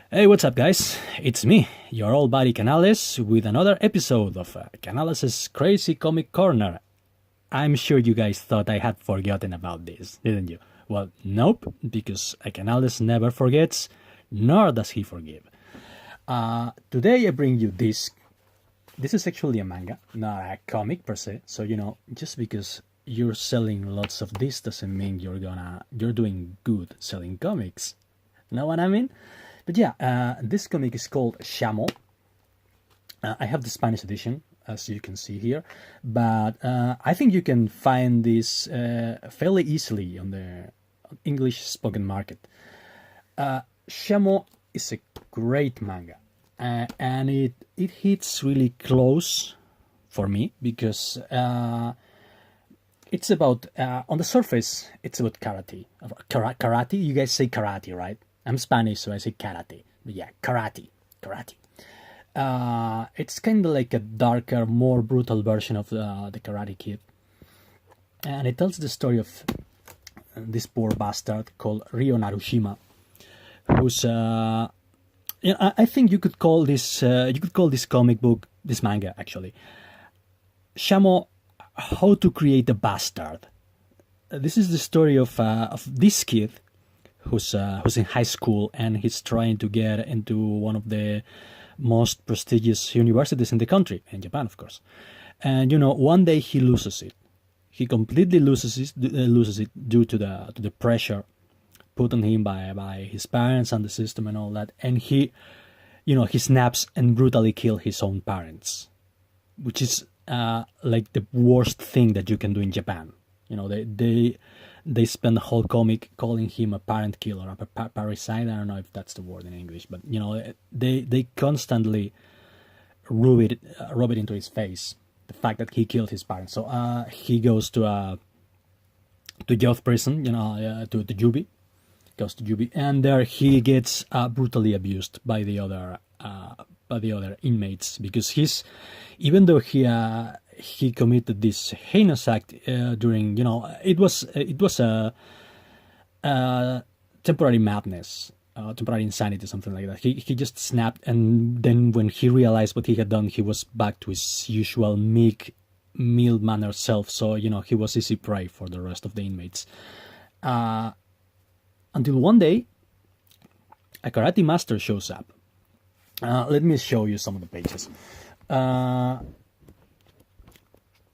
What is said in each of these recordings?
Hey, what's up, guys? It's me, your old buddy Canales, with another episode of Canales' Crazy Comic Corner. I'm sure you guys thought I had forgotten about this, didn't you? Well, nope, because Canales never forgets, nor does he forgive. Today I bring you this. This is actually a manga, not a comic per se. So just because you're selling lots of this doesn't mean you're doing good selling comics. Know what I mean? But yeah, this comic is called Shamo. I have the Spanish edition, as you can see here, but I think you can find this fairly easily on the English spoken market. Shamo is a great manga, and it hits really close for me because it's about on the surface it's about karate. Karate, you guys say karate, right? I'm Spanish, so I say karate. But yeah, karate. It's kind of like a darker, more brutal version of the Karate Kid. And it tells the story of this poor bastard called Ryo Narushima, who's I think you could call this comic book, this manga actually, Shamo, How to Create a Bastard. This is the story of this kid who's in high school, and he's trying to get into one of the most prestigious universities in the country, in Japan, of course. And one day he loses it. He completely loses it due to the pressure put on him by his parents and the system and all that. And he snaps and brutally kills his own parents, which is like the worst thing that you can do in Japan. They spend the whole comic calling him a parent killer, a parasite. I don't know if that's the word in English, but they constantly rub it into his face, the fact that he killed his parents. So he goes to youth prison, to Jubi, goes to Jubi, and there he gets brutally abused by the other inmates, because even though he committed this heinous act during, it was a temporary madness, temporary insanity, something like that. He just snapped, and then when he realized what he had done, he was back to his usual meek, mild-mannered self. So he was easy prey for the rest of the inmates. Until one day, a karate master shows up. Let me show you some of the pages.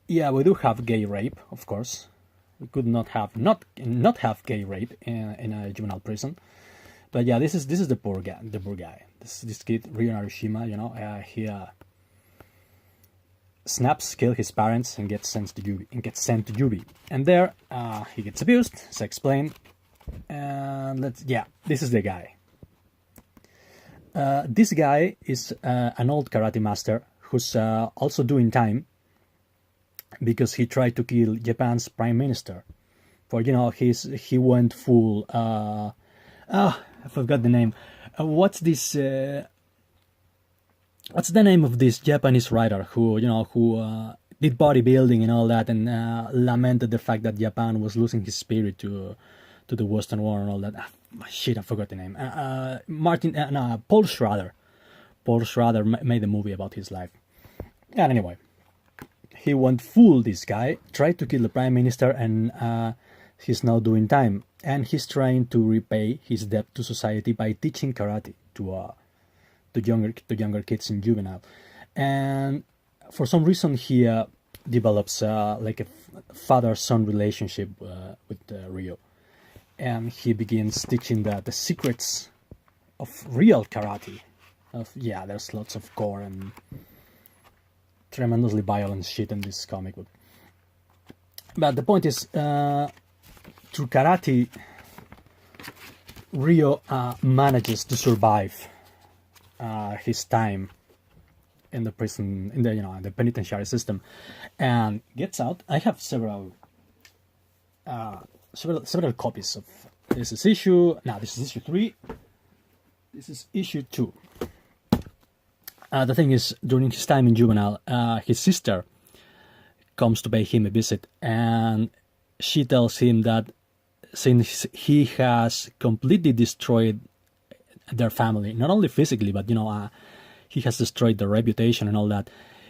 Yeah, we do have gay rape, of course. We could not have gay rape in a juvenile prison. But yeah, this is the poor guy. This kid, Ryo Narushima. He snaps, kills his parents, and gets sent to Jubi. And there, he gets abused, as I explained. And this is the guy. This guy is an old karate master who's also doing time, because he tried to kill Japan's prime minister. For he went full. I forgot the name. What's this? What's the name of this Japanese writer who did bodybuilding and all that, and lamented the fact that Japan was losing his spirit to the Western war and all that. Shit, I forgot the name. Paul Schrader. Paul Schrader made a movie about his life. And anyway, he went full, this guy, tried to kill the prime minister, and he's now doing time. And he's trying to repay his debt to society by teaching karate to younger kids in juvenile. And for some reason, he develops like a father-son relationship with Ryo. And he begins teaching the secrets of real karate. There's lots of gore and tremendously violent shit in this comic book. But the point is, through karate, Ryo manages to survive his time in the prison, in the penitentiary system, and gets out. I have several copies of this. This is issue 3. This is issue 2. The thing is, during his time in juvenile, his sister comes to pay him a visit, and she tells him that since he has completely destroyed their family, not only physically, but he has destroyed their reputation and all that.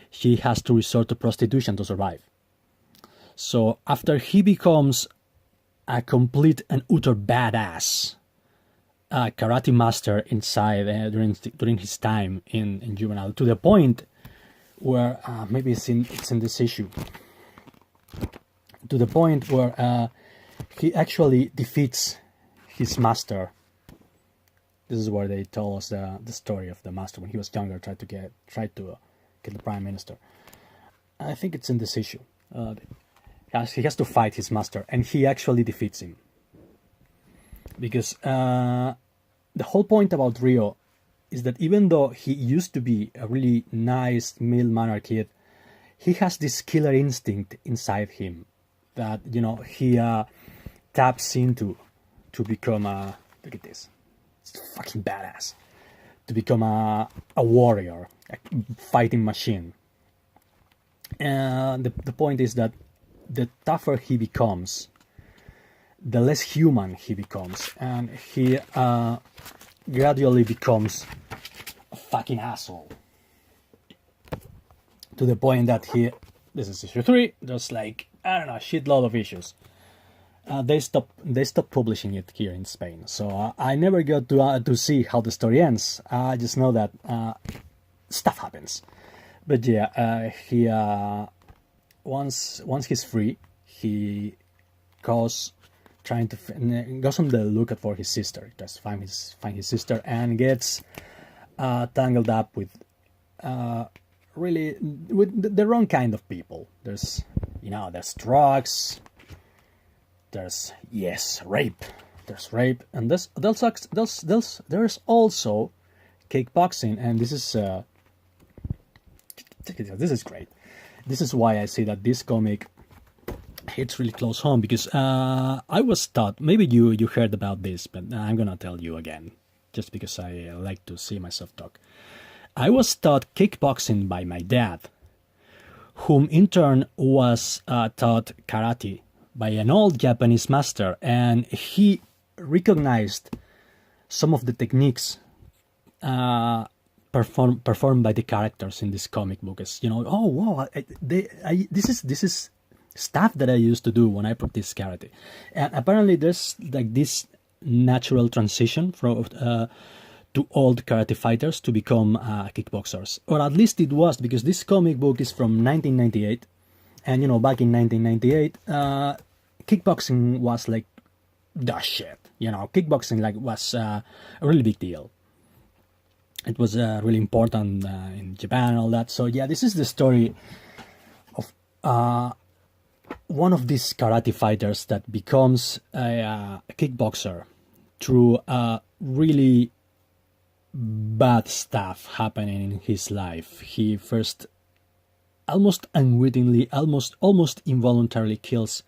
He has to resort to prostitution to survive. So after he becomes a complete and utter badass karate master inside during his time in juvenile, to the point where maybe it's in this issue, to the point where he actually defeats his master. This is where they tell us the story of the master when he was younger, tried to get the prime minister. I think it's in this issue. He has to fight his master, and he actually defeats him. Because the whole point about Ryo is that even though he used to be a really nice, mild-mannered kid, he has this killer instinct inside him that, he taps into to become a... Look at this. It's fucking badass. To become a warrior, a fighting machine. And the point is that the tougher he becomes, the less human he becomes, and he gradually becomes a fucking asshole. To the point that this is issue 3, there's like, I don't know, a shitload of issues. They stopped publishing it here in Spain, so I never got to see how the story ends. I just know that stuff happens. But yeah, he once he's free, he goes on the lookout for his sister. He just find his sister and gets tangled up with the wrong kind of people. There's drugs. There's rape. There's rape, and there's also kickboxing, and this is great. This is why I say that this comic hits really close home, because I was taught, maybe you heard about this, but I'm gonna tell you again, just because I like to see myself talk. I was taught kickboxing by my dad, whom in turn was taught karate by an old Japanese master, and he recognized some of the techniques performed by the characters in this comic book. As oh wow, this is stuff that I used to do when I practiced karate. And apparently there's like this natural transition from to old karate fighters to become kickboxers, or at least it was, because this comic book is from 1998. And back in 1998, kickboxing was like the shit. Kickboxing was a really big deal. It was really important in Japan and all that. So yeah, this is the story of one of these karate fighters that becomes a kickboxer through really bad stuff happening in his life. He first, almost unwittingly, almost involuntarily kills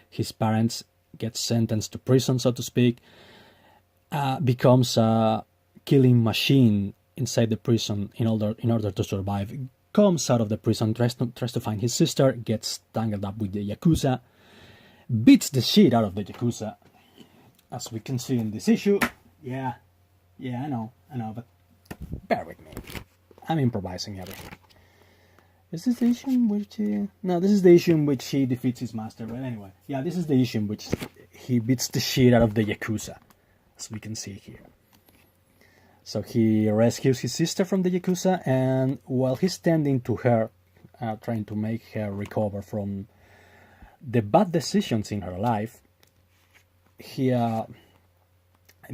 his parents, gets sentenced to prison, so to speak, becomes a killing machine inside the prison in order to survive, comes out of the prison, tries to find his sister, gets tangled up with the Yakuza, beats the shit out of the Yakuza, as we can see in this issue. Yeah, I know, but bear with me. I'm improvising everything. Is this the issue in which No, this is the issue in which he defeats his master, but anyway. Yeah, this is the issue in which he beats the shit out of the Yakuza, as we can see here. So he rescues his sister from the Yakuza, and while he's tending to her, trying to make her recover from the bad decisions in her life, he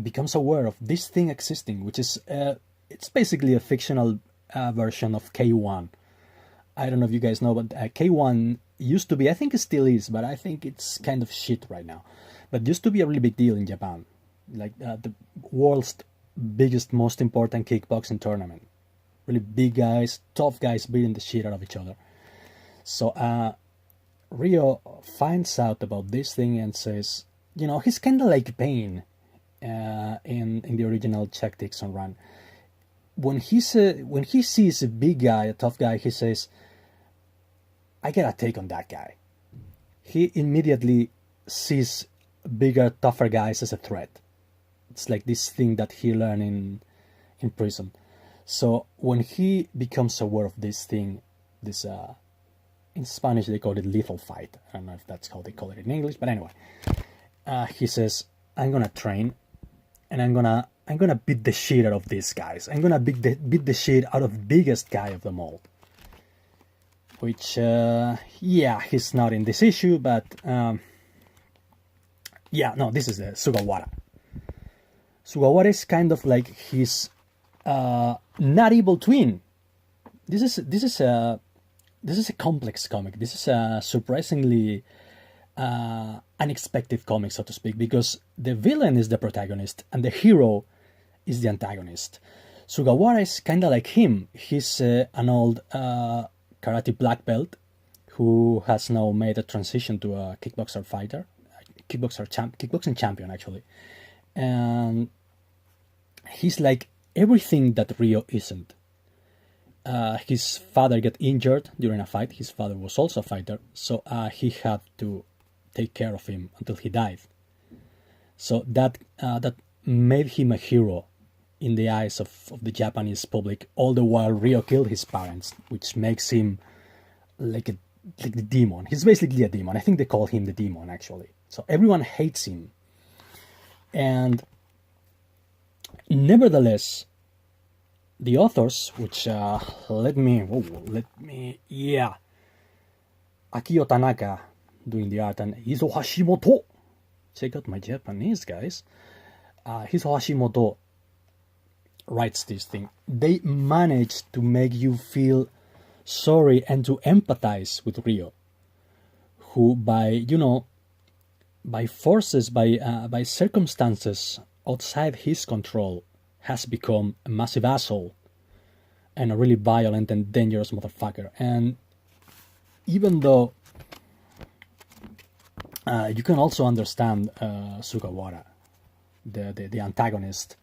becomes aware of this thing existing, which is, it's basically a fictional version of K1. I don't know if you guys know, but K1 used to be, I think it still is, but I think it's kind of shit right now. But used to be a really big deal in Japan. Like the world's biggest, most important kickboxing tournament. Really big guys, tough guys beating the shit out of each other. So Ryo finds out about this thing and says, he's kind of like Pain in the original Chuck Dixon run. When he sees a big guy, a tough guy, he says, I gotta take on that guy. He immediately sees bigger, tougher guys as a threat. It's like this thing that he learned in prison. So when he becomes aware of this thing, this in Spanish they call it lethal fight. I don't know if that's how they call it in English, but anyway, he says, "I'm gonna train, and I'm gonna beat the shit out of these guys. I'm gonna beat the shit out of the biggest guy of them all." Which, yeah, he's not in this issue, but yeah, no, this is the Sugawara. Sugawara is kind of like his not evil twin. This is a complex comic. This is a surprisingly unexpected comic, so to speak, because the villain is the protagonist and the hero is the antagonist. Sugawara is kind of like him. He's an old karate black belt who has now made a transition to a kickboxer fighter, kickboxing champion actually, and he's like everything that Ryo isn't. His father got injured during a fight. His father was also a fighter, so he had to take care of him until he died. So that made him a hero in the eyes of the Japanese public, all the while Ryo killed his parents, which makes him like the demon. He's basically a demon. I think they call him the demon, actually. So everyone hates him. And nevertheless, the authors, which Akio Tanaka doing the art and Izo Hashimoto. Check out my Japanese, guys. Izo Hashimoto writes this thing. They managed to make you feel sorry and to empathize with Ryo, who by forces, by circumstances outside his control, has become a massive asshole and a really violent and dangerous motherfucker. And even though you can also understand Sugawara, the antagonist,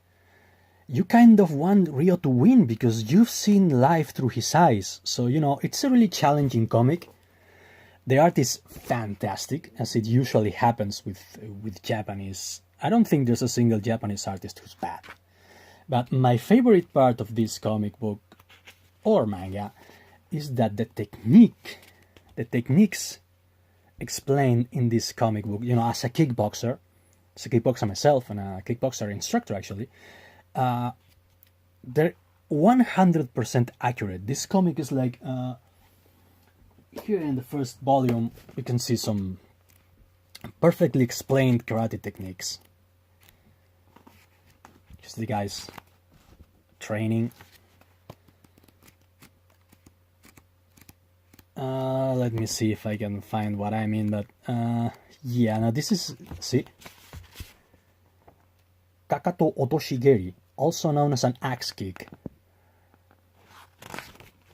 you kind of want Ryo to win because you've seen life through his eyes. So, it's a really challenging comic. The art is fantastic, as it usually happens with Japanese. I don't think there's a single Japanese artist who's bad. But my favorite part of this comic book or manga is that the techniques explained in this comic book, as a kickboxer myself and a kickboxer instructor actually, they're 100% accurate. This comic is like, here in the first volume, you can see some perfectly explained karate techniques. Just the guys training. Let me see if I can find what I mean, but yeah, now this is, see? Kakato Otoshigeri, also known as an axe kick.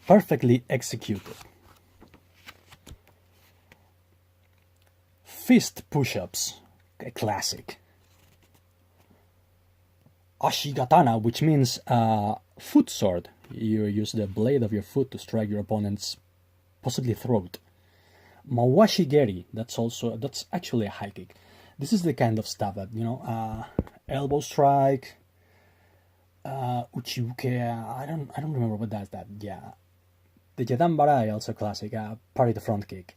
Perfectly executed. Fist push-ups, a classic. Ashigatana, which means foot sword. You use the blade of your foot to strike your opponent's possibly throat. Mawashigeri, that's actually a high kick. This is the kind of stuff that, elbow strike, uchiuke, I don't remember what that's that. Yeah. The Jadambarai, also classic, parry the front kick.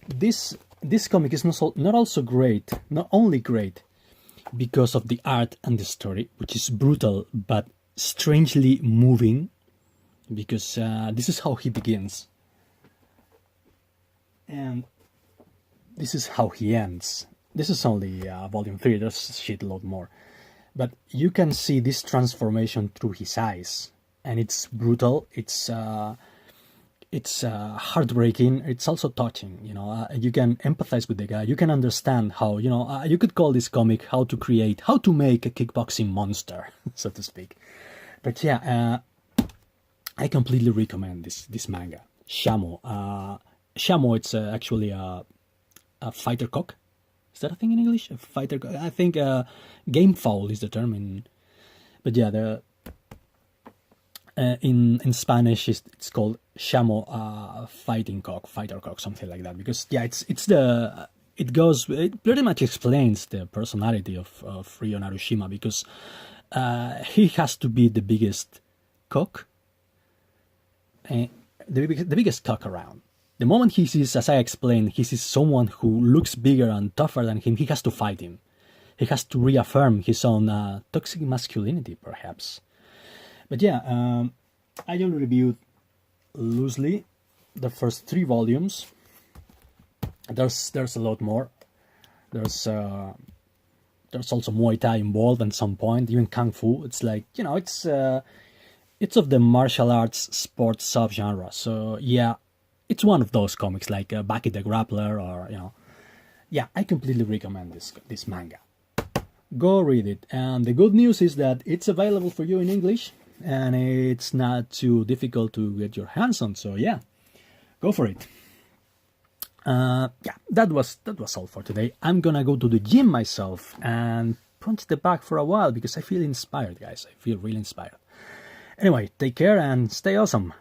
This comic is not only great because of the art and the story, which is brutal but strangely moving, because this is how he begins and this is how he ends. This is only volume 3, there's a shitload more, but you can see this transformation through his eyes, and it's brutal, it's heartbreaking, it's also touching. You can empathize with the guy, you can understand how, you could call this comic how to make a kickboxing monster, so to speak. But yeah, I completely recommend this manga. Shamo. Shamo, it's actually a fighter cock. Is that a thing in English? A fighter cock? I think game foul is the term. But yeah, in Spanish it's called Shamo fighter cock, something like that. Because yeah, it's the it pretty much explains the personality of Ryo Narushima, because he has to be the biggest cock, the biggest cock around. The moment he sees, as I explained, he sees someone who looks bigger and tougher than him, he has to fight him. He has to reaffirm his own toxic masculinity, perhaps. But yeah, I only reviewed loosely the first 3 volumes. There's a lot more. There's also Muay Thai involved at some point, even Kung Fu. It's like, it's of the martial arts sports subgenre. So yeah, it's one of those comics like Baki the Grappler, or yeah, I completely recommend this manga. Go read it. And the good news is that it's available for you in English, and it's not too difficult to get your hands on. So yeah, go for it. Yeah, that was all for today. I'm gonna go to the gym myself and punch the bag for a while, because I feel inspired, guys. I feel really inspired. Anyway, take care and stay awesome.